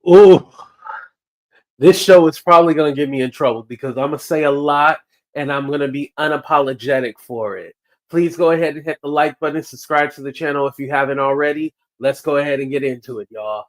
Ooh, this show is probably going to get me in trouble because I'm going to say a lot and I'm going to be unapologetic for it. Please go ahead and hit the like button, subscribe to the channel if you haven't already. Let's go ahead and get into it, y'all.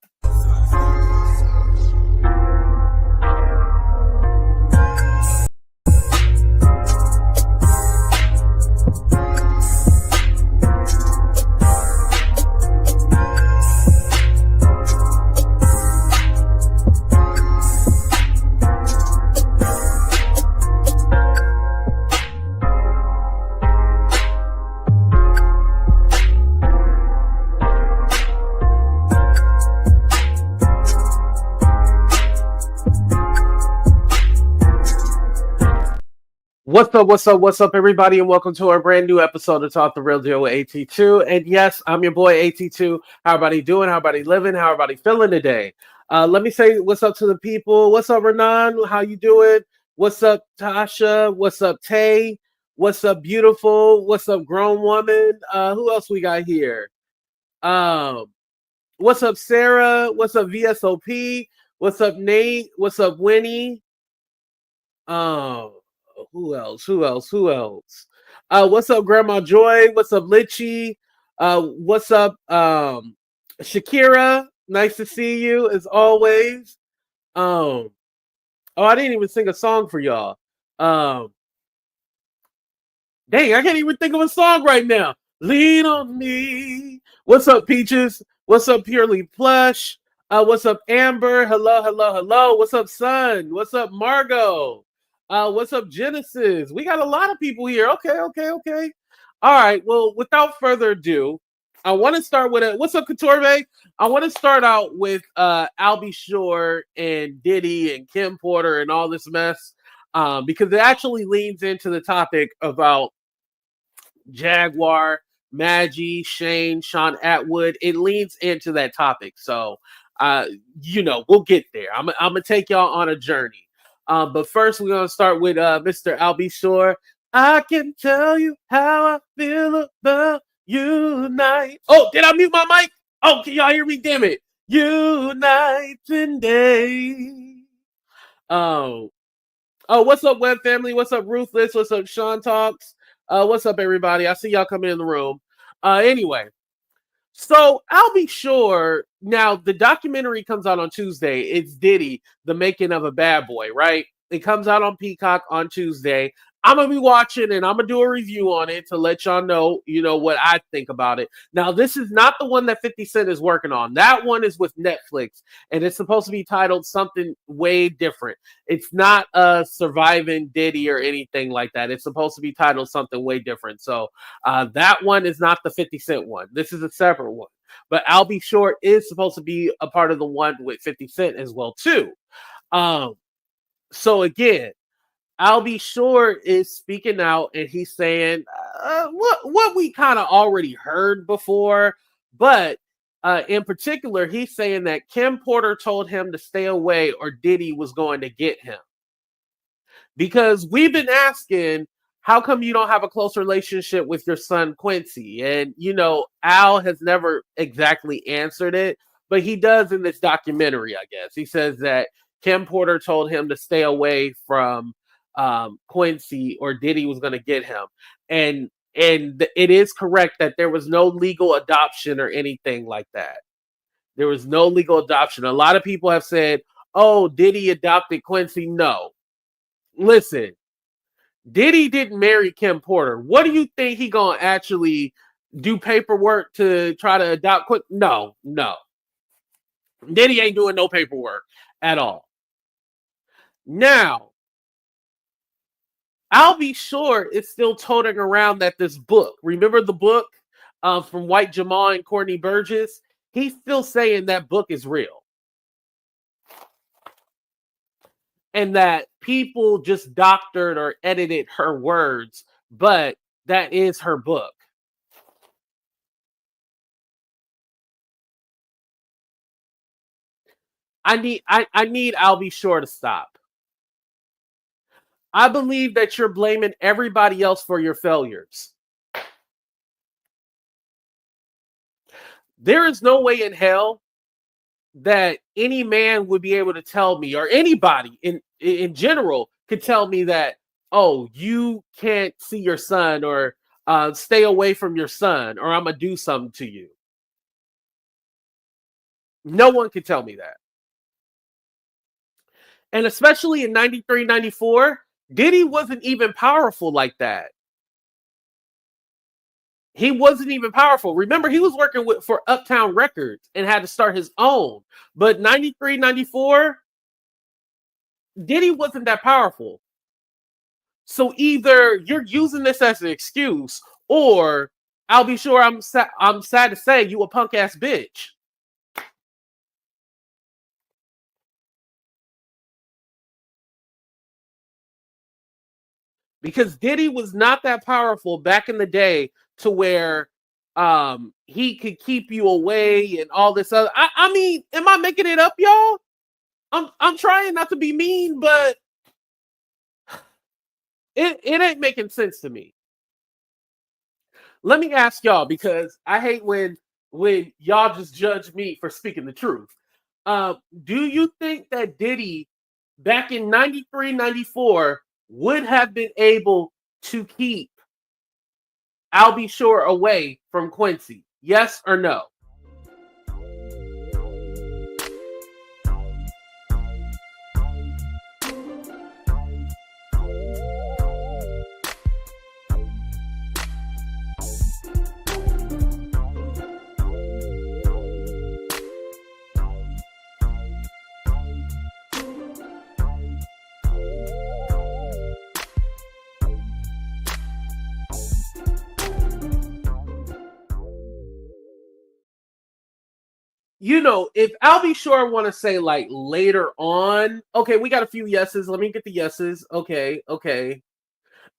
What's up, everybody, and welcome to our brand new episode of Talk the Real Deal with AT2. And yes, I'm your boy AT2. How everybody doing? How everybody living? How everybody feeling today? Let me say what's up to the people. What's up, Renan? How you doing? What's up, Tasha? What's up, Tay? What's up, beautiful? What's up, grown woman? Who else we got here? Um, what's up, Sarah? What's up, VSOP? What's up, Nate? What's up, Winnie? Um, who else? What's up, Grandma Joy? What's up, Litchi? What's up, Shakira? Nice to see you as always. Oh, I didn't even sing a song for y'all. Dang, I can't even think of a song right now. Lean on me. What's up, Peaches? What's up, Purely Plush? What's up, Amber? Hello. What's up, Sun? What's up, Margot? What's up, Genesis? We got a lot of people here. Okay. All right. Well, without further ado, I want to start with what's up, Couture? I want to start out with Albie Shore and Diddy and Kim Porter and all this mess. Because it actually leans into the topic about Jaguar, Maggie, Shane, Sean Atwood. It leans into that topic. So, we'll get there. I'm going to take y'all on a journey. But first, we're going to start with Mr. Albie Shore. I can tell you how I feel about you tonight. Oh, did I mute my mic? Oh, can y'all hear me? Damn it. You night and day. Oh, what's up, Web Family? What's up, Ruthless? What's up, Sean Talks? What's up, everybody? I see y'all coming in the room. Anyway, so I'll be sure. Now, the documentary comes out on Tuesday. It's Diddy, The Making of a Bad Boy, right? It comes out on Peacock on Tuesday. I'm going to be watching and I'm going to do a review on it to let y'all know, what I think about it. Now, this is not the one that 50 Cent is working on. That one is with Netflix, and it's supposed to be titled something way different. It's not Surviving Diddy or anything like that. It's supposed to be titled something way different. So that one is not the 50 Cent one. This is a separate one. But I'll Be Short is supposed to be a part of the one with 50 Cent as well, too. So again, I'll Be Sure is speaking out and he's saying what we kind of already heard before, but in particular, he's saying that Kim Porter told him to stay away or Diddy was going to get him. Because we've been asking, how come you don't have a close relationship with your son Quincy? And, Al has never exactly answered it, but he does in this documentary, I guess. He says that Kim Porter told him to stay away from Quincy or Diddy was going to get him. And it is correct that there was no legal adoption or anything like that. There was no legal adoption. A lot of people have said, oh, Diddy adopted Quincy. No. Listen, Diddy didn't marry Kim Porter. What do you think he going to actually do paperwork to try to adopt Quincy? No. Diddy ain't doing no paperwork at all. Now, I'll Be Sure it's still toting around that this book. Remember the book from White Jamal and Courtney Burgess? He's still saying that book is real. And that people just doctored or edited her words, but that is her book. I need I'll Be Sure to stop. I believe that you're blaming everybody else for your failures. There is no way in hell that any man would be able to tell me, or anybody in general could tell me that, oh, you can't see your son, or stay away from your son, or I'm gonna do something to you. No one could tell me that. And especially in 93, 94, Diddy wasn't even powerful like that. He wasn't even powerful. Remember, he was working for Uptown Records and had to start his own. But 93, 94, Diddy wasn't that powerful. So either you're using this as an excuse, or I'll be sure I'm sad to say you a punk ass bitch. Because Diddy was not that powerful back in the day to where he could keep you away and all this other. I mean, am I making it up, y'all? I'm trying not to be mean, but it ain't making sense to me. Let me ask y'all, because I hate when y'all just judge me for speaking the truth. Do you think that Diddy back in 93, 94 would have been able to keep I'll Be Sure away from Quincy? Yes or no? You know, if I'll Be Sure want to say like later on, okay, we got a few yeses. Let me get the yeses. Okay, okay.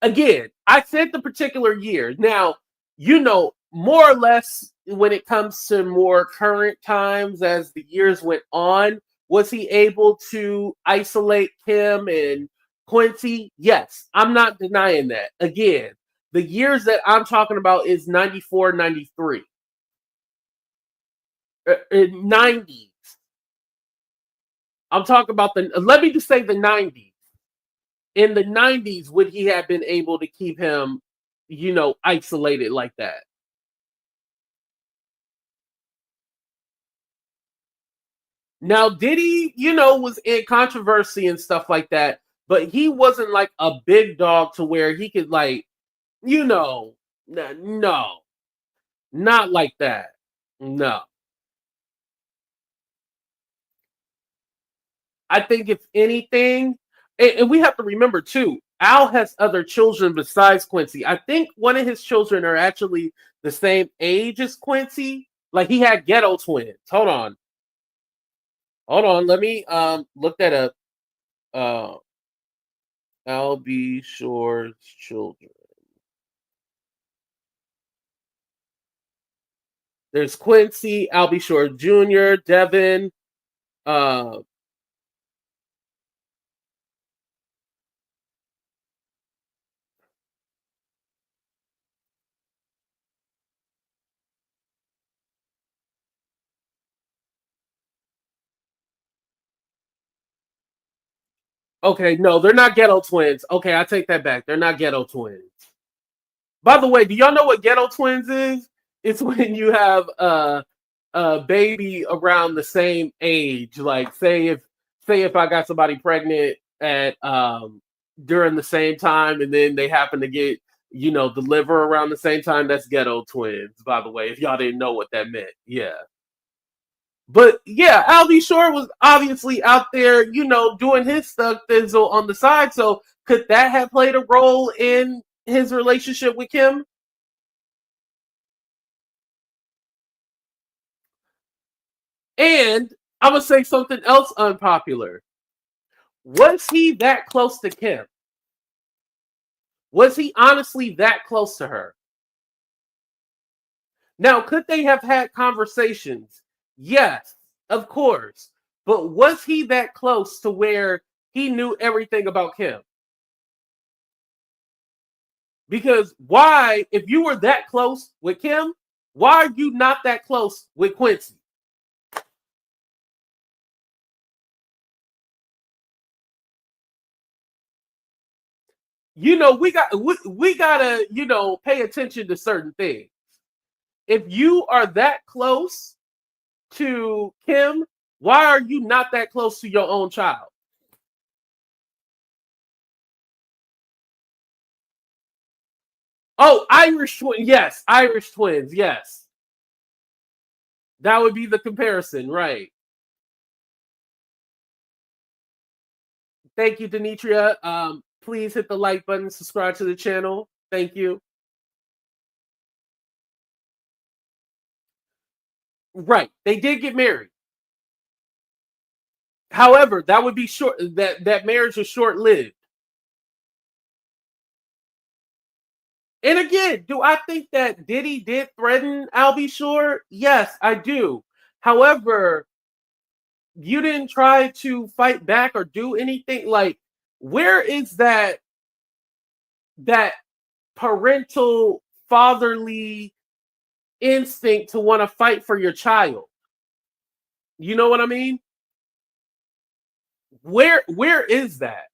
Again, I said the particular year. Now, you know, more or less when it comes to more current times as the years went on, was he able to isolate Kim and Quincy? Yes, I'm not denying that. Again, the years that I'm talking about is 94, 93. 90s. I'm talking about let me just say the 90s. In the 90s, would he have been able to keep him, you know, isolated like that? Now, Diddy, you know, was in controversy and stuff like that, but he wasn't like a big dog to where he could, like, you know, no, not like that. No. I think if anything, and we have to remember too, Al has other children besides Quincy. I think one of his children are actually the same age as Quincy. Like he had ghetto twins. Hold on. Hold on. Let me look that up. Uh I'll Be Sure's children. There's Quincy, I'll Be Sure Jr., Devin, uh okay, no, they're not ghetto twins. Okay, I take that back. They're not ghetto twins. By the way, do y'all know what ghetto twins is? It's when you have a baby around the same age. Like say if I got somebody pregnant at during the same time, and then they happen to get, you know, deliver around the same time, that's ghetto twins, by the way, if y'all didn't know what that meant. Yeah. But yeah, Albie Shore was obviously out there, you know, doing his stuff Thizzle on the side. So could that have played a role in his relationship with Kim? And I'm gonna say something else unpopular. Was he that close to Kim? Was he honestly that close to her? Now, could they have had conversations? Yes, of course. But was he that close to where he knew everything about Kim? Because why, if you were that close with Kim, why are you not that close with Quincy? we gotta, pay attention to certain things. If you are that close to Kim, why are you not that close to your own child? Oh, Irish twins. Yes, Irish twins. Yes, that would be the comparison, right? Thank you, Demetria. Please hit the like button, subscribe to the channel. Thank you. Right, they did get married. However, that would be short. That marriage was short lived. And again, do I think that Diddy did threaten Albie Shore? Yes, I do. However, you didn't try to fight back or do anything. Like, where is that parental fatherly instinct to want to fight for your child? You know what I mean? Where is that?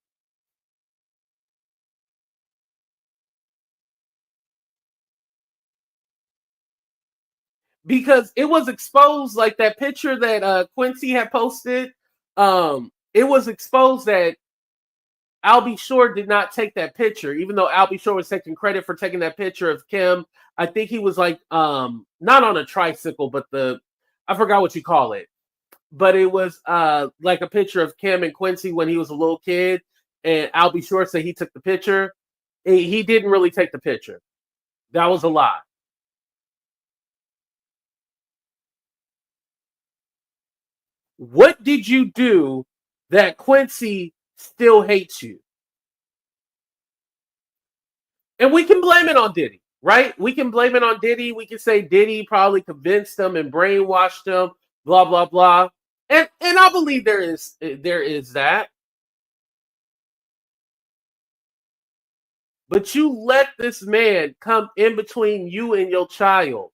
Because it was exposed, like that picture that Quincy had posted. It was exposed that Albie Shore did not take that picture, even though Albie Shore was taking credit for taking that picture of Kim. I think he was like not on a tricycle, but I forgot what you call it. But it was like a picture of Kim and Quincy when he was a little kid, and Albie Shore said he took the picture. He didn't really take the picture. That was a lie. What did you do that Quincy still hates you? And we can blame it on Diddy, right? We can blame it on Diddy. We can say Diddy probably convinced them and brainwashed them, blah blah blah. And I believe there is that. But you let this man come in between you and your child.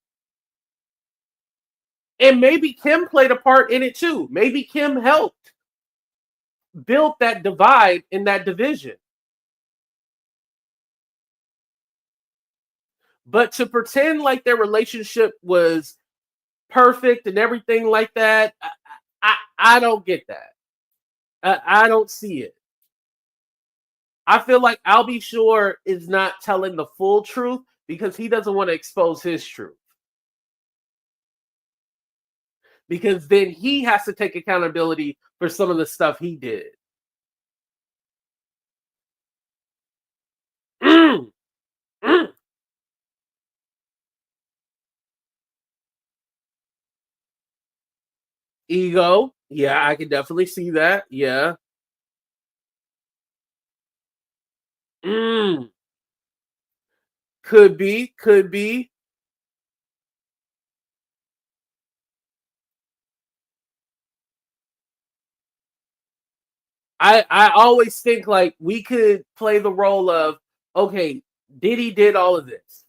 And maybe Kim played a part in it too. Maybe Kim helped build that divide in that division. But to pretend like their relationship was perfect and everything like that, I don't get that. I don't see it. I feel like Albie Shore is not telling the full truth because he doesn't want to expose his truth. Because then he has to take accountability for some of the stuff he did. Mm, mm. Ego. Yeah, I can definitely see that. Yeah. Mm. Could be. Could be. I always think like we could play the role of, okay, Diddy did all of this.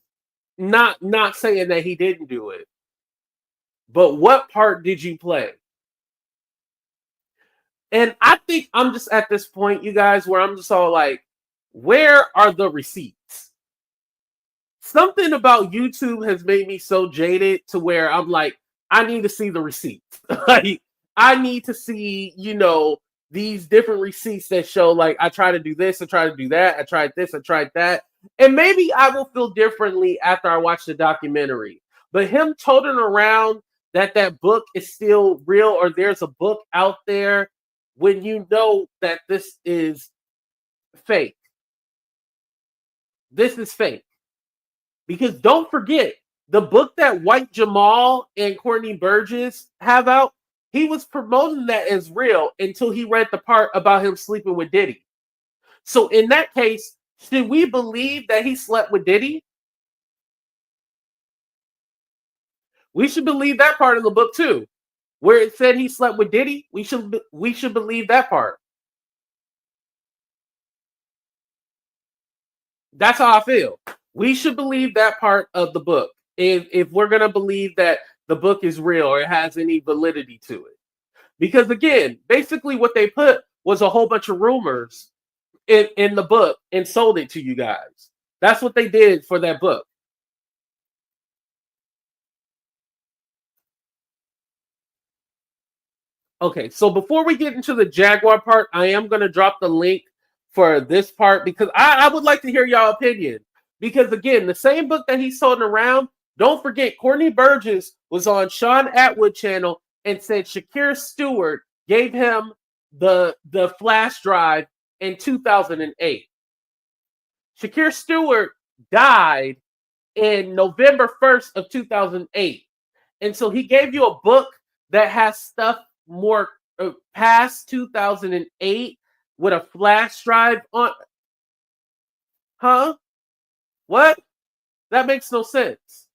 Not saying that he didn't do it, but what part did you play? And I think I'm just at this point, you guys, where I'm just all like, where are the receipts? Something about YouTube has made me so jaded to where I'm like, I need to see the receipts. Like, I need to see, these different receipts that show like I try to do this, I try to do that, I tried this, I tried that. And maybe I will feel differently after I watch the documentary. But him toting around that book is still real, or there's a book out there, when you know that this is fake. This is fake. Because don't forget, the book that White Jamal and Courtney Burgess have out, he was promoting that as real until he read the part about him sleeping with Diddy. So in that case, should we believe that he slept with Diddy? We should believe that part of the book too, where it said he slept with Diddy. We should believe that part. That's how I feel. We should believe that part of the book if we're gonna believe that the book is real or it has any validity to it. Because again, basically what they put was a whole bunch of rumors in the book and sold it to you guys. That's what they did for that book. Okay, so before we get into the Jaguar part, I am going to drop the link for this part because I would like to hear y'all opinion. Because again, the same book that he's holding around, don't forget, Courtney Burgess was on Sean Atwood channel and said Shakir Stewart gave him the flash drive in 2008. Shakir Stewart died in November 1st of 2008. And so he gave you a book that has stuff more past 2008 with a flash drive on. Huh? What? That makes no sense.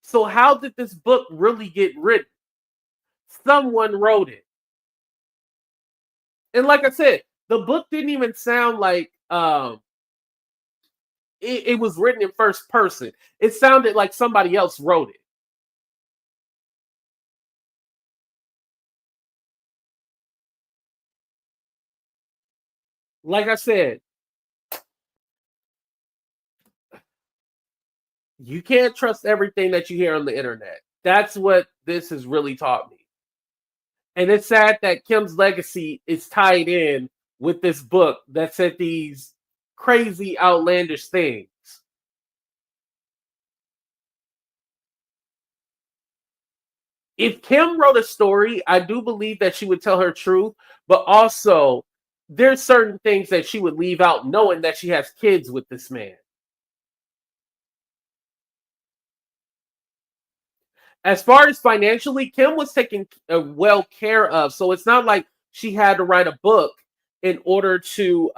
So how did this book really get written? Someone wrote it. And like I said, the book didn't even sound like it was written in first person. It sounded like somebody else wrote it. Like I said, you can't trust everything that you hear on the internet. That's what this has really taught me. And it's sad that Kim's legacy is tied in with this book that said these crazy, outlandish things. If Kim wrote a story, I do believe that she would tell her truth, but also there's certain things that she would leave out knowing that she has kids with this man. As far as financially, Kim was taken well care of. So it's not like she had to write a book in order to,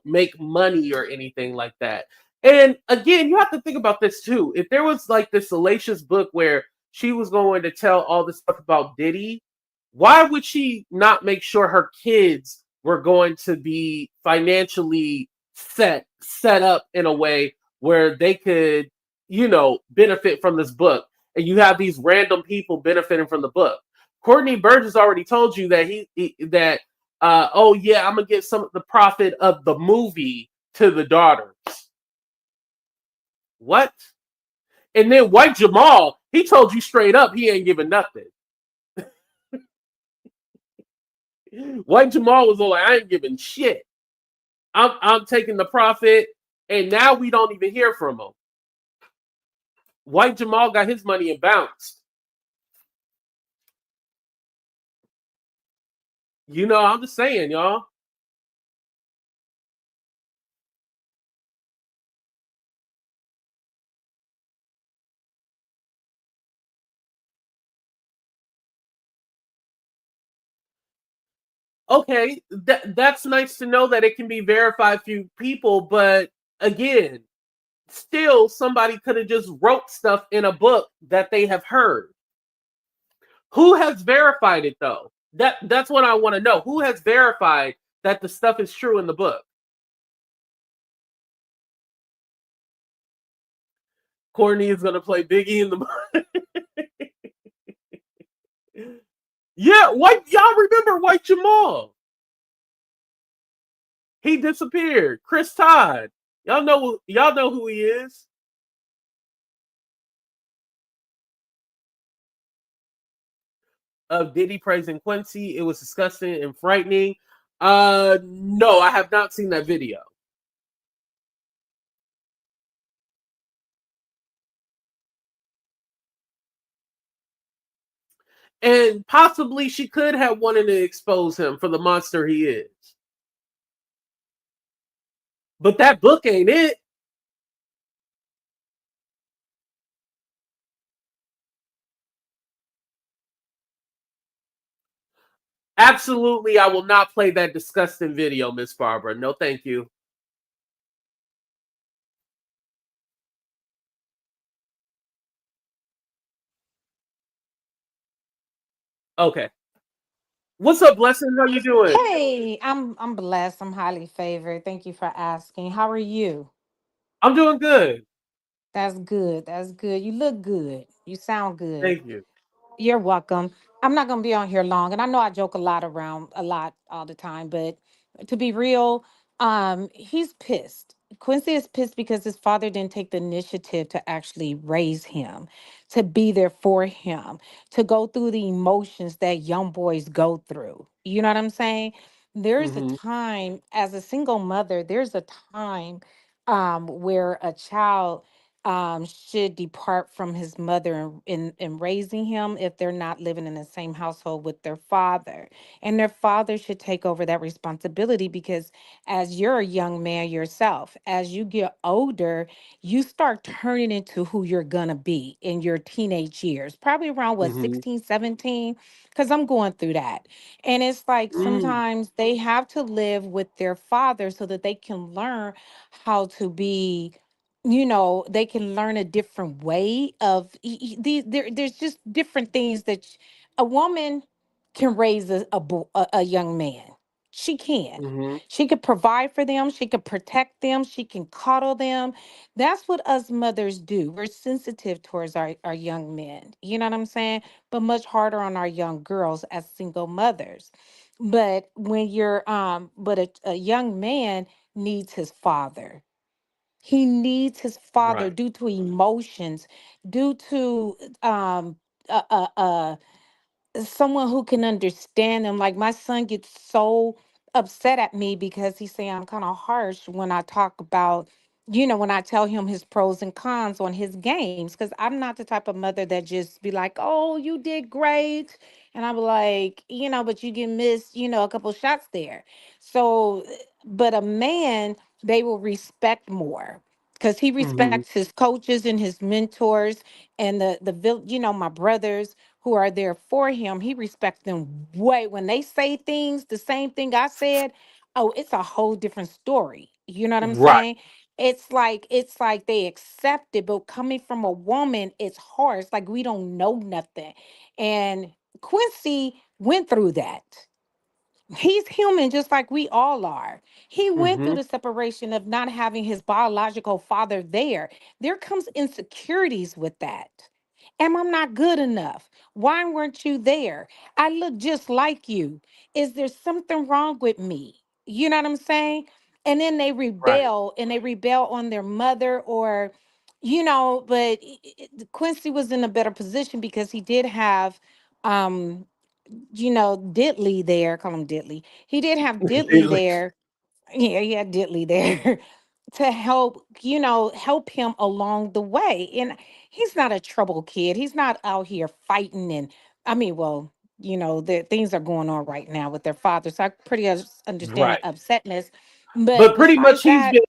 make money or anything like that. And again, you have to think about this too. If there was like this salacious book where she was going to tell all this stuff about Diddy, why would she not make sure her kids were going to be financially set up in a way where they could, benefit from this book? And you have these random people benefiting from the book. Courtney Burgess already told you that oh yeah, I'm gonna give some of the profit of the movie to the daughters. What? And then White Jamal, he told you straight up he ain't giving nothing. White Jamal was all like, I ain't giving shit. I'm taking the profit, and now we don't even hear from him. White Jamal got his money and bounced. I'm just saying, y'all. Okay, that's nice to know that it can be verified through people, but again, still somebody could have just wrote stuff in a book that they have heard. Who has verified it though? That's what I want to know. Who has verified that the stuff is true in the book? Courtney is gonna play Biggie in the book. Yeah, y'all remember White Jamal? He disappeared. Chris Todd. Y'all know who he is. Of Diddy praising Quincy. It was disgusting and frightening. No, I have not seen that video. And possibly she could have wanted to expose him for the monster he is. But that book ain't it. Absolutely, I will not play that disgusting video, Miss Barbara. No, thank you. Okay. What's up, Blessing? How you doing? Hey, I'm blessed. I'm highly favored. Thank you for asking. How are you? I'm doing good. That's good. That's good. You look good. You sound good. Thank you. You're welcome. I'm not gonna be on here long, and I know I joke a lot around a lot all the time, but to be real, he's pissed. Quincy is pissed because his father didn't take the initiative to actually raise him, to be there for him, to go through the emotions that young boys go through. You know what I'm saying? There's a Hmm. time as a single mother, there's a time where a child should depart from his mother in raising him if they're not living in the same household with their father. And their father should take over that responsibility because as you're a young man yourself, as you get older, you start turning into who you're gonna be in your teenage years, probably around what, Hmm. 16, 17, because I'm going through that. And it's like Mm. sometimes they have to live with their father so that they can learn how to be, they can learn a different way of there's just different things that a woman can raise a young man. She can. Hmm. She could provide for them, she could protect them, she can coddle them. That's what us mothers do. We're sensitive towards our young men, you know what I'm saying, but much harder on our young girls as single mothers. But when you're but a young man needs his father. He needs his father Right. due to emotions, due to uh, uh, uh, someone who can understand them. Like my son gets so upset at me because he's saying I'm kind of harsh when I talk about, when I tell him his pros and cons on his games. Because I'm not the type of mother that just be like, oh, you did great. And I'm like, but you get missed, a couple shots there. So, but a man, they will respect more because he Hmm. respects his coaches and his mentors and my brothers who are there for him. He respects them way when they say things, the same thing I said. Oh, it's a whole different story. You know what I'm Right. saying? It's like they accept it, but coming from a woman, it's hard. It's like we don't know nothing. And Quincy went through that. He's human just like we all are. He went through Hmm. the separation of not having his biological father there. There comes insecurities with that. Am I not good enough? Why weren't you there? I look just like you. Is there something wrong with me? You know what I'm saying? And then they Right. rebel and they rebel on their mother or but Quincy was in a better position because he did have um Diddley there. Call him Diddley. He did have Diddley there. Yeah, he had Diddley there to help him along the way. And he's not a trouble kid. He's not out here fighting. And I mean, well, the things are going on right now with their father. So I pretty understand the Right. upsetness. But But pretty much besides he's that, been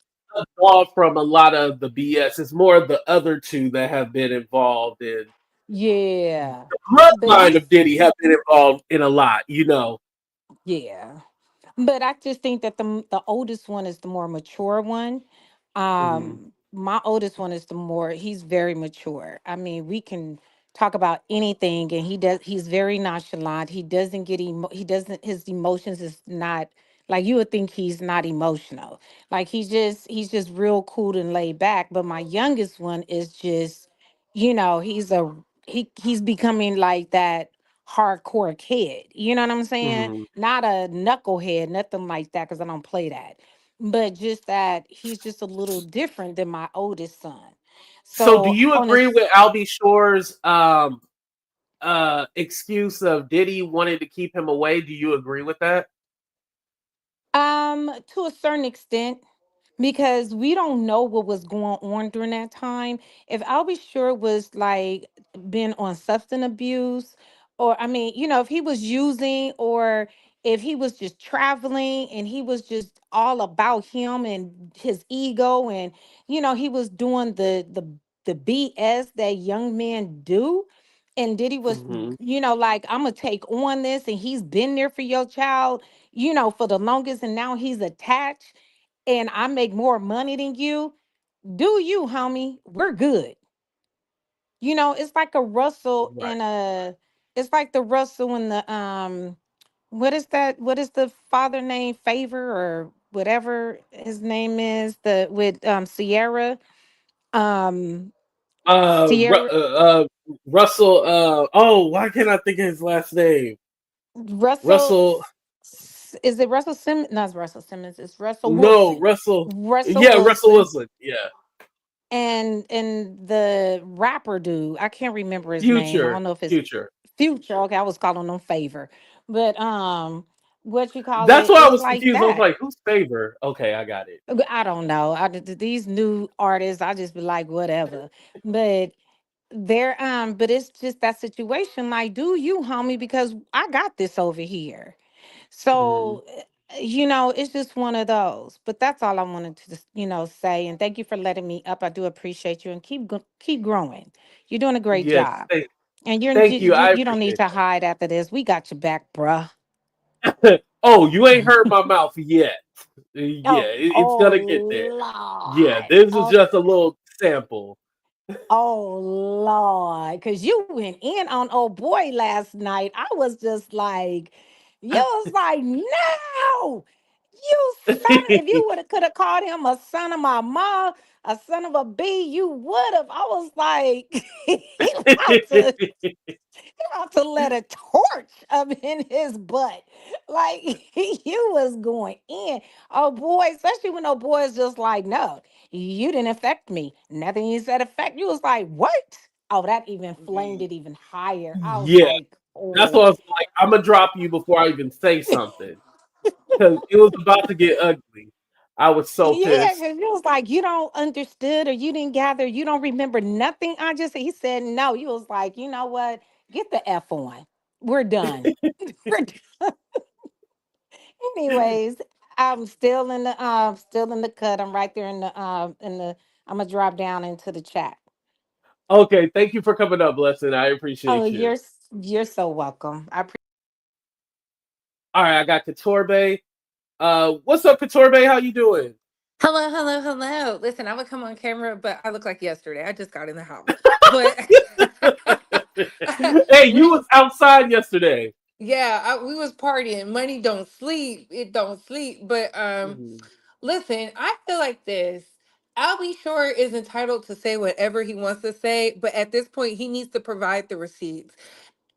involved from a lot of the BS. It's more of the other two that have been involved in yeah. But bloodline of he's Diddy have been involved in a lot. yeah. But I just think that the oldest one is the more mature one. Hmm. My oldest one is he's very mature. I mean, we can talk about anything and he's very nonchalant. He doesn't he doesn't his emotions is not like you would think he's not emotional. Like he's just real cool and laid back. But my youngest one is just, he's becoming like that hardcore kid. You know what I'm saying? Hmm. Not a knucklehead, nothing like that, because I don't play that. But just that he's just a little different than my oldest son. So do So you on agree his with Albie Shore's excuse of Diddy wanting to keep him away? Do you agree with that? to a certain extent, because we don't know what was going on during that time. If Albie Shore was like been on substance abuse, or I mean, if he was using, or if he was just traveling and he was just all about him and his ego, and he was doing the BS that young men do. And Diddy was, Hmm. like, I'm gonna take on this, and he's been there for your child, for the longest, and now he's attached and I make more money than you, do you, homie? We're good. It's like a Russell Right. in a it's like the Russell in the what is that? What is the father name? Favor or whatever his name is, the with Sierra. Um Uh, Ru- Sierra. Russell. Oh, why can't I think of his last name? Russell, Russell. is it Russell Simmons? Not Russell Simmons. It's Russell No, Wilson. Russell. Russell Yeah, Russell Wilson Wilson. Yeah, and the rapper dude. I can't remember his name. I Future. don't know if it's Future. Future. Okay, I was calling him Favor, but what you call That's it? why I It's was like confused. I was that. like, "Who's favor?" Okay, I got it. I don't know. These new artists, I just be like, whatever. But but it's just that situation. Like, do you, homie? Because I got this over here. Mhm. So, it's just one of those. But that's all I wanted to just, say. And thank you for letting me up. I do appreciate you, and keep growing. You're doing a great Yes, job. And thank you. I you don't need appreciate to hide after this. We got your back, bruh. it. Oh, you ain't heard my mouth yet. Yeah, Oh, it's oh gonna get there. Yeah, Lord. this is Oh, just a little sample. oh Lord. Cause you went in on old boy last night. I was just like, you was like, no. You son, if you would have could have called him a son of my mom, a son of a B, you would have. I was like, he about to let a torch up in his butt. Like you was going in. Oh boy, especially when oh boy is just like, no, you didn't affect me. Nothing you said affect you. Was like, what? Oh, that even flamed it even higher. I was Yeah, like, that's what oh. I was like. I'm gonna drop you before I even say something because it was about to get ugly. I was so Yeah, pissed. because it was like you don't understood or you didn't gather, you don't remember nothing. I just he said no. You was like, you know what? Get the F on. We're done. We're Anyways, I'm still in the cut. I'm right there in the I'm gonna drop down into the chat. Okay, thank you for coming up, Blessing. I Oh, appreciate you. you're so welcome. All right, I got Katorbe. What's up, Katorbe? How you doing? Hello, hello, hello. Listen, I would come on camera, but I look like yesterday. I just got in the house. But Hey, you we was outside yesterday. we was partying. Money don't sleep. It don't sleep. But Mhm. listen, I feel like this. Albie Shore is entitled to say whatever he wants to say, but at this point he needs to provide the receipts.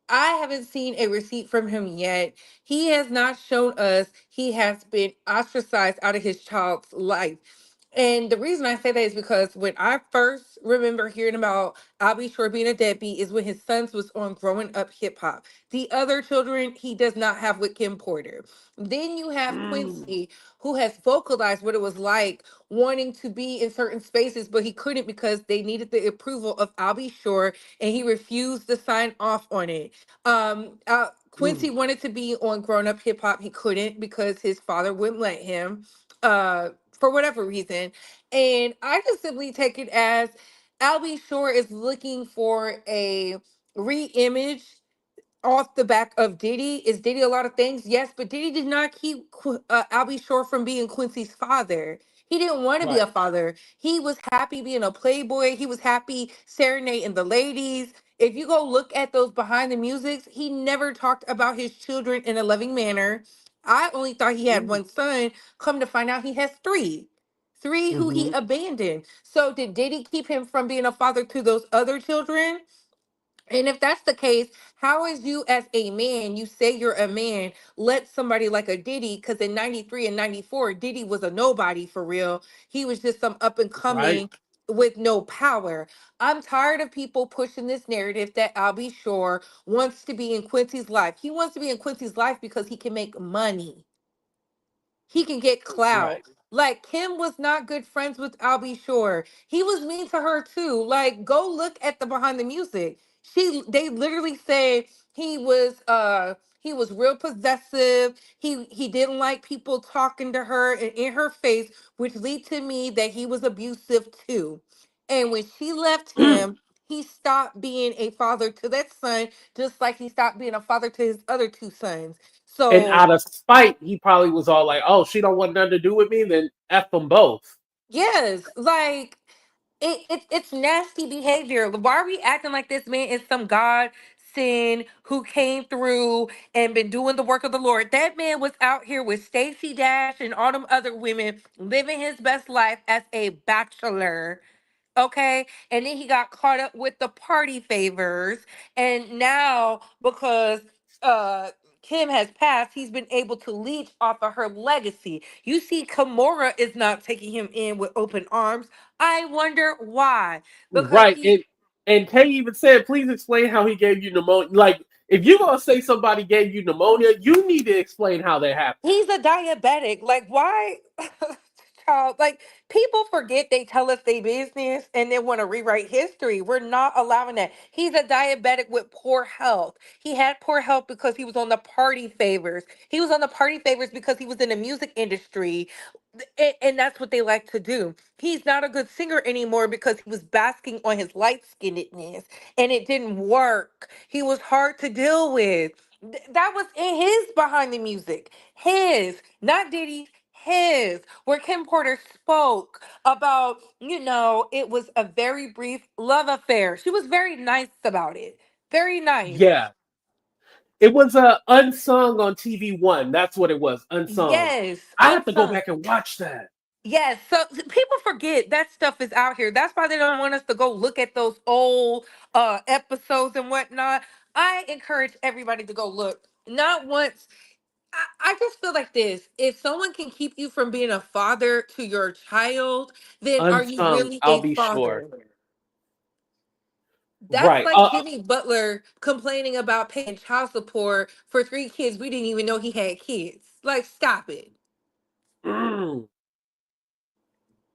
I haven't seen a receipt from him yet. He has not shown us he has been ostracized out of his child's life. And the reason I say that is because when I first remember hearing about Albie Shore being a deadbeat is when his sons was on Growing Up Hip Hop. The other children he does not have with Kim Porter. Then you have Mm, Quincy, who has vocalized what it was like wanting to be in certain spaces, but he couldn't because they needed the approval of Albie Shore and he refused to sign off on it. Quincy mm. wanted to be on Grown Up Hip Hop. He couldn't because his father wouldn't let him, for whatever reason. And I just simply take it as Albie Shore is looking for a re-image off the back of Diddy. Is Diddy a lot of things? Yes, but Diddy did not keep Albie Shore from being Quincy's father. He didn't want to be Right. a father. He was happy being a playboy. He was happy serenading the ladies. If you go look at those behind the musics, he never talked about his children in a loving manner. I only thought he had Mm, one son. Come to find out, he has three. Three who he hmm. abandoned. So, did Diddy keep him from being a father to those other children? And if that's the case, how is you as a man, you say you're a man, let somebody like a Diddy, because in 93 and 94, Diddy was a nobody for real. He was just some up and Right. coming with no power. I'm tired of people pushing this narrative that Albie Shore wants to be in Quincy's life. He wants to be in Quincy's life because he can make money. He can get Right. clout. Like Kim was not good friends with Albie Shore. He was mean to her too. Like go look at the behind the music. They literally say he was real possessive. He didn't like people talking to her and in her face, which lead to me that he was abusive too. And when she left Mm. him, he stopped being a father to that son, just like he stopped being a father to his other two sons. And So out of spite, he probably was all like, "Oh, she don't want nothing to do with me." Then f them both. yes, like it's nasty behavior. Why are we acting like this man is some God sin who came through and been doing the work of the Lord? That man was out here with Stacey Dash and all them other women living his best life as a bachelor. Okay. And then he got caught up with the party favors. And now, because uh Kim has passed, he's been able to leech off of her legacy. You see, Kimura is not taking him in with open arms. I wonder why. Because Right. And Kay even said, please explain how he gave you pneumonia. Like, if you're gonna say somebody gave you pneumonia, you need to explain how that happened. he's a diabetic. Like, why? Child, like, people forget they tell us their business and then want to rewrite history. We're not allowing that. He's a diabetic with poor health. He had poor health because he was on the party favors. He was on the party favors because he was in the music industry. And that's what they like to do. He's not a good singer anymore because he was basking on his light skinnedness and it didn't work. He was hard to deal with. That was in his behind the music. His, not Diddy's, his, where Kim Porter spoke about, it was a very brief love affair. She was very nice about it. Very nice. Yeah. It was unsung on TV1. That's what it was. Unsung. Yes, I have to go unsung. back and watch that. Yes, so people forget that stuff is out here. That's why they don't want us to go look at those old episodes and whatnot. I encourage everybody to go look. Not once. I just feel like this. If someone can keep you from being a father to your child, then are you Unsung, really I'll a be sure. father? That's Right. like Jimmy Butler complaining about paying child support for three kids. We didn't even know he had kids. Like, stop it. Mm,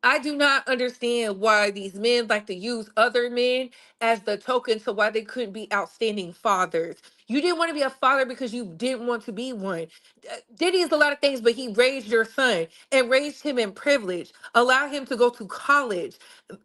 I do not understand why these men like to use other men as the token to why they couldn't be outstanding fathers. You didn't want to be a father because you didn't want to be one. Diddy is a lot of things, but he raised your son and raised him in privilege, allowed him to go to college,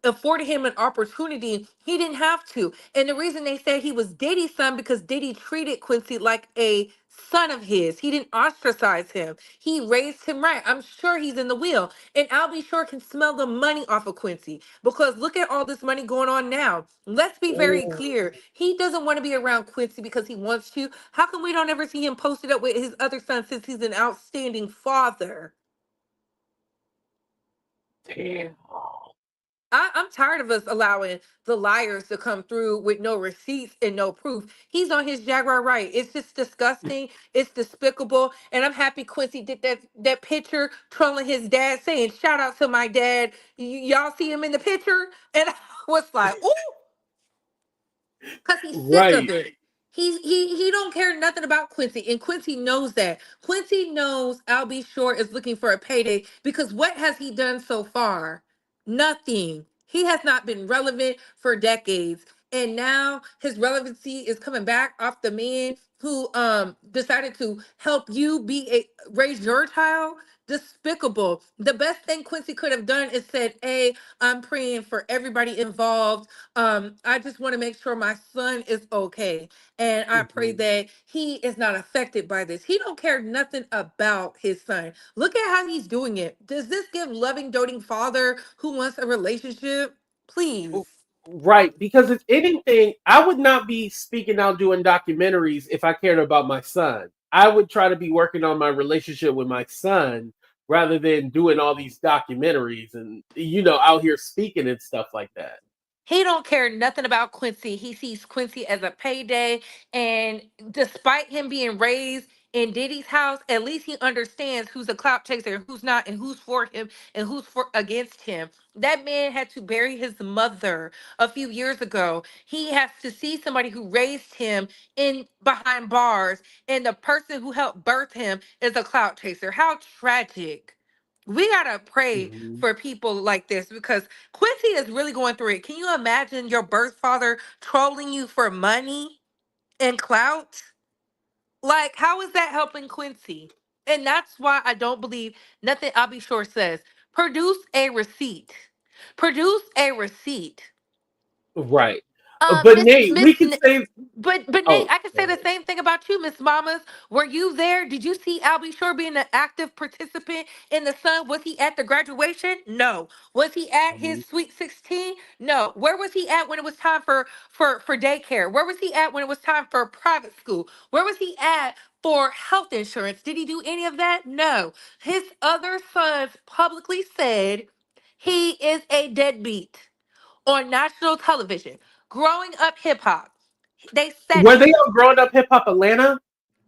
afforded him an opportunity he didn't have to. And the reason they said he was Diddy's son because Diddy treated Quincy like a son of his. He didn't ostracize him. He raised him right. I'm sure he's in the will. And I'll be sure can smell the money off of Quincy because look at all this money going on now. Let's be very mm, clear. He doesn't want to be around Quincy because he wants to. How come we don't ever see him posted up with his other son since he's an outstanding father? damn. I'm tired of us allowing the liars to come through with no receipts and no proof. He's on his Jaguar right. It's just disgusting. It's despicable. And I'm happy Quincy did that picture trolling his dad, saying, "Shout out to my dad." Y'all see him in the picture? And I was like, "Ooh," because he's sick of Right. it. He don't care nothing about Quincy, and Quincy knows that. Quincy knows I'll be sure is looking for a payday because what has he done so far? Nothing. He has not been relevant for decades, and now his relevancy is coming back off the man who decided to help you raise your child. Despicable. The best thing Quincy could have done is said, "Hey, I'm praying for everybody involved. I just want to make sure my son is okay, and I pray Mhm. that he is not affected by this." He don't care nothing about his son. Look at how he's doing it. Does this give loving doting father who wants a relationship? Please. Right, because if anything, I would not be speaking out doing documentaries if I cared about my son. I would try to be working on my relationship with my son rather than doing all these documentaries and out here speaking and stuff like that. He don't care nothing about Quincy. He sees Quincy as a payday. And despite him being raised in Diddy's house, at least he understands who's a clout chaser and who's not, and who's for him and who's for against him. That man had to bury his mother a few years ago. He has to see somebody who raised him in behind bars, and the person who helped birth him is a clout chaser. How tragic. We gotta pray Mhm. for people like this because Quincy is really going through it. Can you imagine your birth father trolling you for money and clout? Like, how is that helping Quincy? And that's why I don't believe nothing I'll be sure says. Produce a receipt. Produce a receipt. Right. But Miss Nate, we Miss could say, but Nate, oh, I can go say the ahead. same thing about you, Miss Mamas. Were you there? Did you see Albie Shore being an active participant in the Sun? Was he at the graduation? No. Was he at his Mhm. Sweet 16? No. Where was he at when it was time for daycare? Where was he at when it was time for private school? Where was he at for health insurance? Did he do any of that? No. His other sons publicly said he is a deadbeat. on national television. Growing Up Hip Hop. They said Were it. they on Growing Up Hip Hop Atlanta?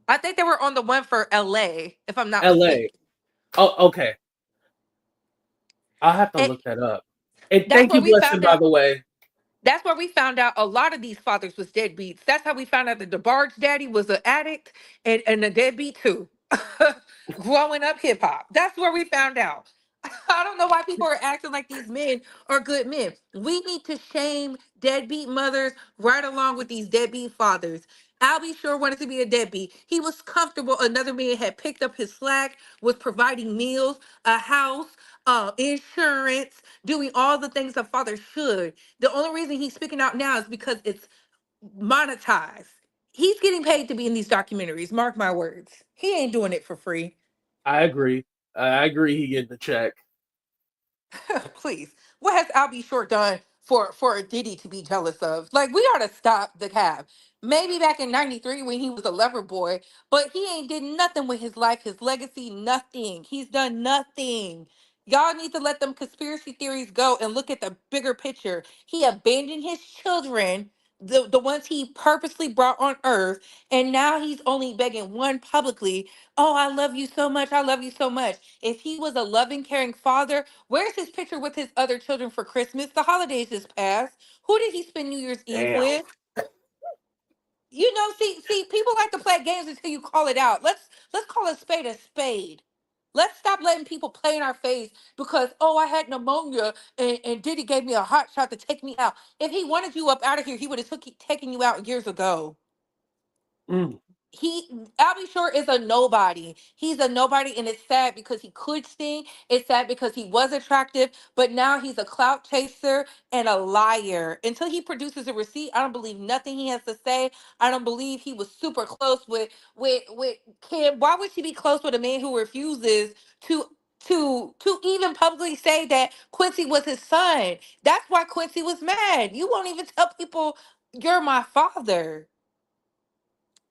I think they were on the one for LA, if I'm not LA. mistaken. Oh, okay. I'll have to And look that up. And that's thank where you, we Blessing, found by out. the way. That's where we found out a lot of these fathers was deadbeats. That's how we found out that DeBarge's daddy was an addict and a deadbeat too. Growing Up Hip Hop. That's where we found out. I don't know why people are acting like these men are good men. We need to shame deadbeat mothers right along with these deadbeat fathers. Albie sure wanted to be a deadbeat. He was comfortable. Another man had picked up his slack, was providing meals, a house, insurance, doing all the things a father should. The only reason he's speaking out now is because it's monetized. He's getting paid to be in these documentaries. Mark my words. He ain't doing it for free. I agree. I agree he getting the check. Please. What has Albie Short done for a Diddy to be jealous of? Like, we ought to stop the cab. Maybe back in 93 when he was a lover boy, but he ain't did nothing with his life, his legacy, nothing. He's done nothing. Y'all need to let them conspiracy theories go and look at the bigger picture. He abandoned his children, the ones he purposely brought on earth, and now he's only begging one publicly. Oh, I love you so much. I love you so much. If he was a loving, caring father, where's his picture with his other children for Christmas? The holidays just passed. Who did he spend New Year's Eve Damn. with? You know, see, people like to play games until you call it out. Let's call a spade a spade. Let's stop letting people play in our face because oh I had pneumonia and Diddy gave me a hot shot to take me out. If he wanted you up out of here, he would have taken you out years ago. Mm. he Albie Shore is a nobody. He's a nobody, and it's sad because he could sting. It's sad because he was attractive, but now he's a clout chaser and a liar. Until he produces a receipt, I don't believe nothing he has to say. I don't believe he was super close with Kim. Why would she be close with a man who refuses to to even publicly say that Quincy was his son? That's why Quincy was mad. You won't even tell people you're my father.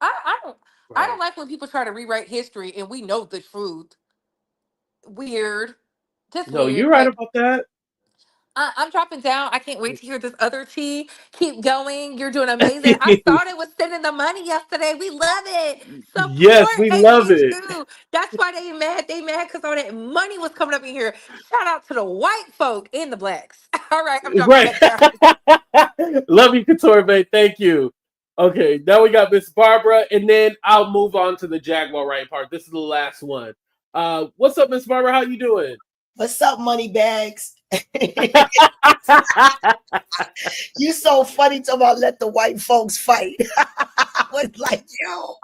I don't I don't Right. like when people try to rewrite history and we know the truth. Weird. Just No, weird. you're right But about that. I'm dropping down. I can't wait to hear this other tea. Keep going. You're doing amazing. I started with sending the money yesterday. We love it. Yes, Support we love it. HQ. That's why they mad. They mad because all that money was coming up in here. Shout out to the white folk and the blacks. All right, I'm dropping Right. back down. Love you, Couture, babe. Thank you. Okay, now we got Miss Barbara, and then I'll move on to the Jaguar right part. This is the last one. What's up, Miss Barbara? How you doing? What's up, money bags? You so funny talking about let the white folks fight. I was like, yo,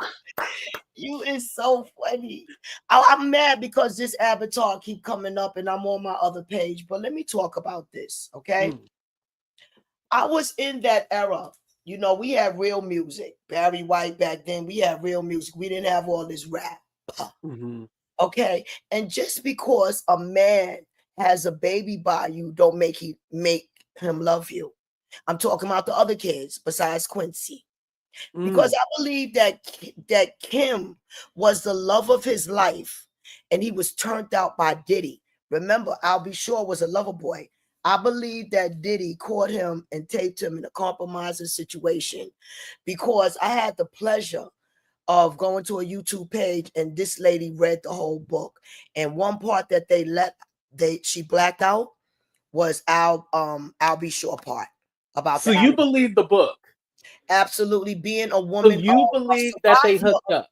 you is so funny. I'm mad because this avatar keep coming up and I'm on my other page. But let me talk about this, okay? Mm, I was in that era. You know, we had real music. Barry White back then, we had real music. We didn't have all this rap. mhm. Okay. And just because a man has a baby by you, don't make him love you. I'm talking about the other kids besides Quincy. Because Mm. I believe that Kim was the love of his life and he was turned out by Diddy. Remember, I'll be sure was a lover boy. I believe that Diddy caught him and taped him in a compromising situation because I had the pleasure of going to a YouTube page and this lady read the whole book. And one part that she blacked out was I'll be sure part about So the you alligator. believe the book? Absolutely being a So woman, you a believe that they survivor. hooked up?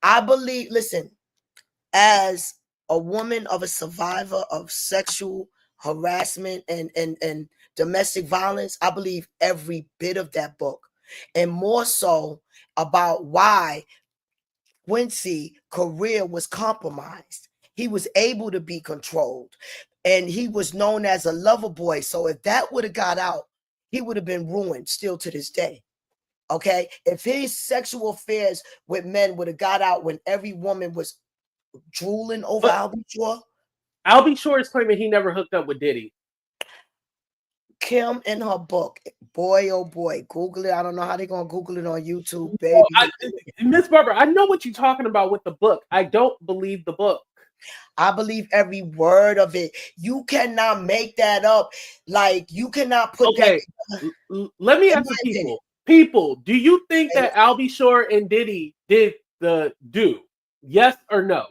I believe, listen, as a woman of a survivor of sexual harassment and domestic violence, I believe every bit of that book. And more so about why Quincy career was compromised. He was able to be controlled and he was known as a lover boy. So if that would have got out, he would have been ruined still to this day. Okay. If his sexual affairs with men would have got out when every woman was drooling over But Albie Shore, I'll be sure is claiming he never hooked up with Diddy. Kim in her book, boy, oh boy, Google it. I don't know how they're going to Google it on YouTube, Oh, baby. Miss Barbara, I know what you're talking about with the book. I don't believe the book. I believe every word of it. You cannot make that up. Like, you cannot put that Okay, let me in ask my the opinion. people, do you think that Albie Shore and Diddy did the do? Yes or no?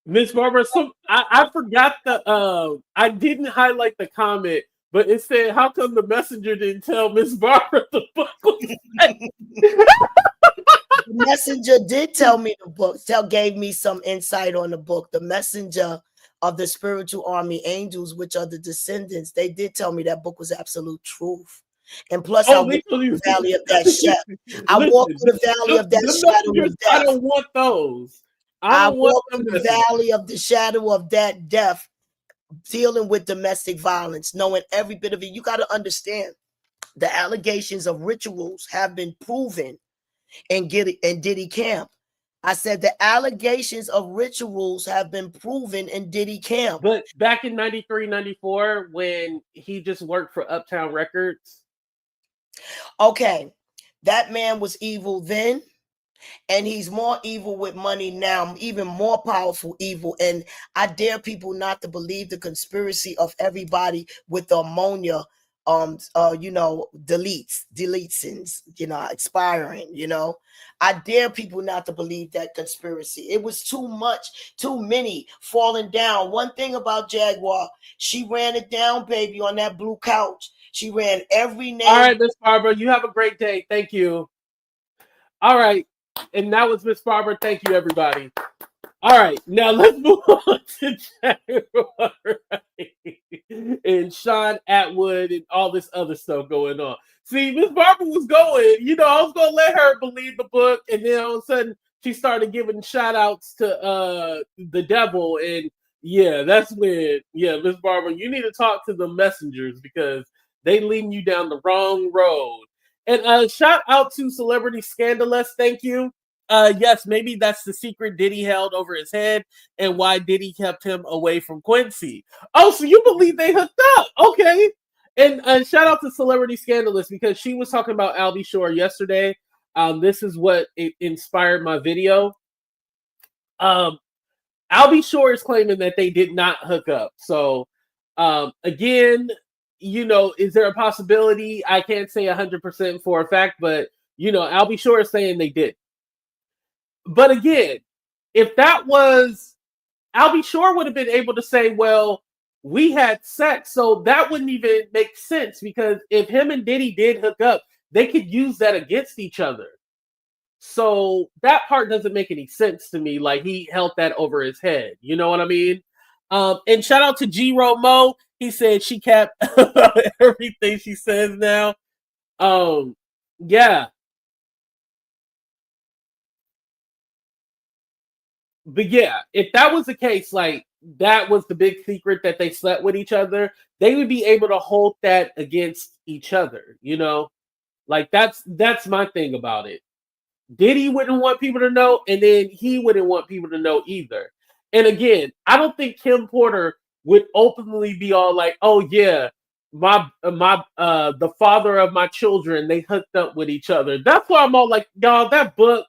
Miss Barbara, I forgot I didn't highlight the comment, but it said, "How come the messenger didn't tell Miss Barbara the book was fake?" The messenger did tell me the book, gave me some insight on the book. The messenger of the spiritual army angels, which are the descendants, they did tell me that book was absolute truth. And plus, I Oh, walked they told you. through the valley of that shadow. I walked Listen, through the valley of that the shadow messengers. of I death. don't want those. I I don't want walked them through the messengers. valley of the shadow of that death, dealing with domestic violence, knowing every bit of it. You got to understand the allegations of rituals have been proven in Diddy camp. I said the allegations of rituals have been proven in Diddy camp. But back in 93, 94, when he just worked for Uptown Records. Okay, that man was evil then, and he's more evil with money now, even more powerful evil. And I dare people not to believe the conspiracy of everybody with the ammonia, deletions, expiring, I dare people not to believe that conspiracy. It was too much, too many falling down. One thing about Jaguar, she ran it down, baby, on that blue couch. She ran every name. All right, Miss Barbara, you have a great day. Thank you. All right. And that was Miss Barbara. Thank you, everybody. All right, now let's move on to January and Sean Atwood and all this other stuff going on. See, Miss Barbara was going, I was going to let her believe the book, and then all of a sudden she started giving shout outs to the devil. And yeah, that's when, Miss Barbara, you need to talk to the messengers because they leading you down the wrong road. And shout out to Celebrity Scandalous. Thank you. Yes, maybe that's the secret Diddy held over his head and why Diddy kept him away from Quincy. Oh, so you believe they hooked up? Okay. And shout out to Celebrity Scandalous because she was talking about Albie Shore yesterday. This is what inspired my video. Albie Shore is claiming that they did not hook up. So, again, is there a possibility? I can't say 100% for a fact, but Albie Shore is saying they did. But again, if that was Albie Shore would have been able to say, well, we had sex, so that wouldn't even make sense because if him and Diddy did hook up, they could use that against each other. So that part doesn't make any sense to me. Like he held that over his head. You know what I mean? And shout out to G Mo. He said she kept everything she says now. Yeah. But yeah, if that was the case, like that was the big secret that they slept with each other, they would be able to hold that against each other, Like that's my thing about it. Diddy wouldn't want people to know, and then he wouldn't want people to know either. And again, I don't think Kim Porter would openly be all like, "Oh yeah, the father of my children, they hooked up with each other." That's why I'm all like, y'all, that book.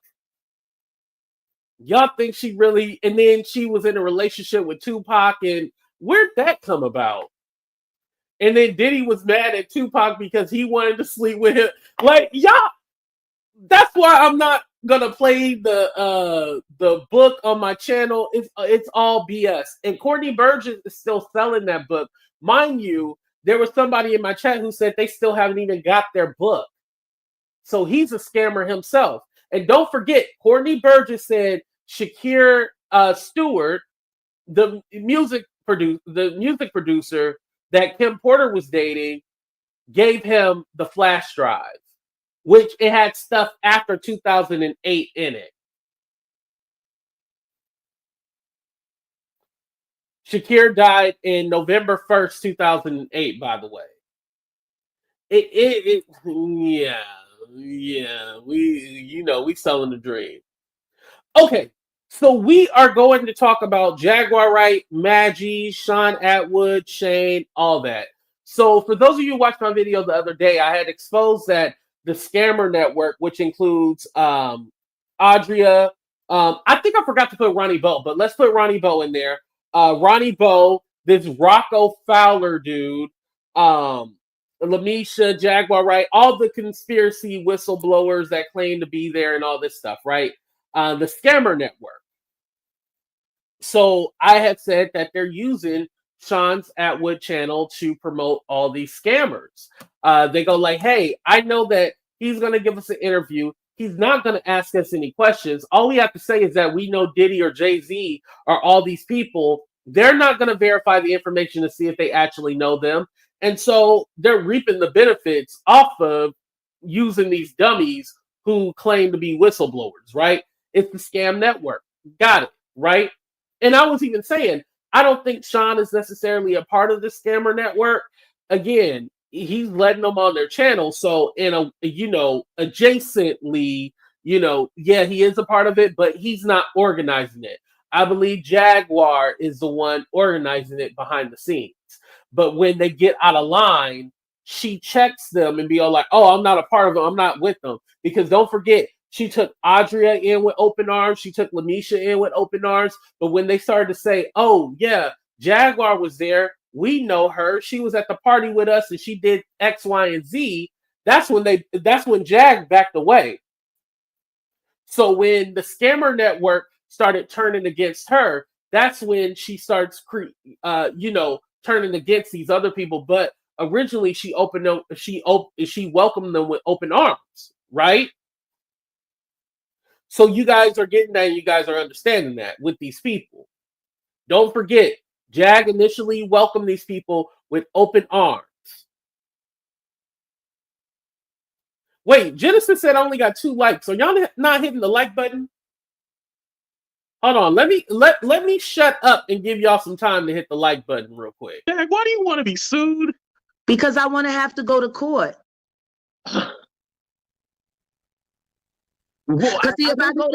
Y'all think she really, and then she was in a relationship with Tupac, and where'd that come about? And then Diddy was mad at Tupac because he wanted to sleep with him. Like, y'all, that's why I'm not gonna play the book on my channel. It's all BS. And Courtney Burgess is still selling that book. Mind you, there was somebody in my chat who said they still haven't even got their book. So he's a scammer himself. And don't forget, Courtney Burgess said Shakir Stewart, the music producer that Kim Porter was dating, gave him the flash drive, which it had stuff after 2008 in it. Shakir died in November 1st, 2008, by the way. Yeah, we selling the dream. Okay, so we are going to talk about Jaguar Wright, Maggie, Sean Atwood, Shane, all that. So for those of you who watched my video the other day, I had exposed that the scammer network, which includes Audria, I think I forgot to put Ronnie Bow, but let's put Ronnie Bow in there. Ronnie Bow, this Rocco Fowler dude, Lamisha, Jaguar Wright, all the conspiracy whistleblowers that claim to be there and all this stuff, right? The scammer network. So I had said that they're using Sean's Atwood channel to promote all these scammers. They go like, hey, I know that he's going to give us an interview. He's not going to ask us any questions. All we have to say is that we know Diddy or Jay-Z or all these people. They're not going to verify the information to see if they actually know them. And so they're reaping the benefits off of using these dummies who claim to be whistleblowers, right? It's the scam network. Got it, right? And I was even saying, I don't think Sean is necessarily a part of the scammer network. Again, he's letting them on their channel. So in a, adjacently, yeah, he is a part of it, but he's not organizing it. I believe Jaguar is the one organizing it behind the scenes. But when they get out of line, she checks them and be all like, oh, I'm not a part of them. I'm not with them. Because don't forget, she took Audria in with open arms. She took Lamisha in with open arms. But when they started to say, oh, yeah, Jaguar was there. We know her. She was at the party with us and she did X, Y, and Z. That's when Jag backed away. So when the scammer network started turning against her, that's when she starts turning against these other people. But originally she welcomed them with open arms, right? So you guys are getting that, you guys are understanding that with these people. Don't forget, Jag initially welcomed these people with open arms. Wait, Genesis said I only got 2 likes. So y'all not hitting the like button? Hold on, let me shut up and give y'all some time to hit the like button real quick. Jag, why do you want to be sued? Because I want to have to go to court. Because see, if I go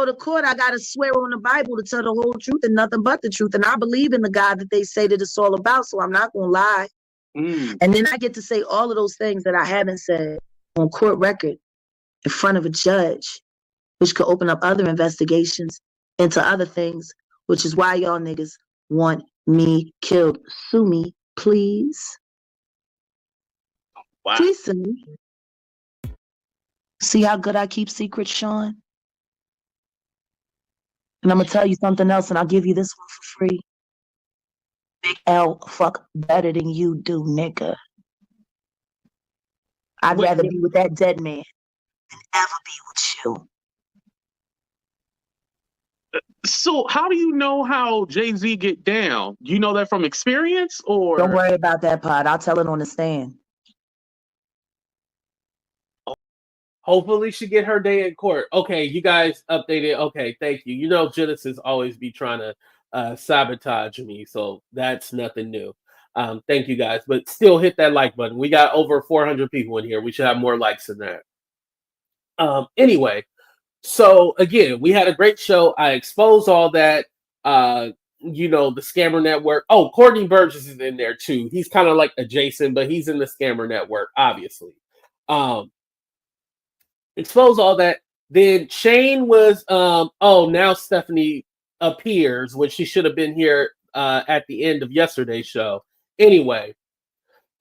to court, I gotta swear on the Bible to tell the whole truth and nothing but the truth. And I believe in the God that they say that it's all about, so I'm not gonna lie. And then I get to say all of those things that I haven't said on court record in front of a judge, which could open up other investigations into other things, which is why y'all niggas want me killed. Sue me, please. Wow. Please sue me. See how good I keep secrets, Sean? And I'm gonna tell you something else, and I'll give you this one for free. Big L fuck better than you do, nigga. I'd rather be with that dead man than ever be with you. So how do you know how Jay-Z get down? Do you know that from experience or? Don't worry about that part. I'll tell it on the stand. Hopefully she get her day in court. Okay, you guys updated. Okay, thank you. You know Genesis always be trying to sabotage me, so that's nothing new. Thank you guys, but still hit that like button. We got over 400 people in here. We should have more likes than that. Anyway, so again, we had a great show. I exposed all that. The scammer network. Oh, Courtney Burgess is in there too. He's kind of like adjacent, but he's in the scammer network, obviously. Expose all that. Then Shane was now Stephanie appears, which she should have been here at the end of yesterday's show. Anyway,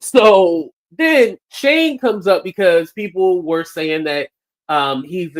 so then Shane comes up because people were saying that he's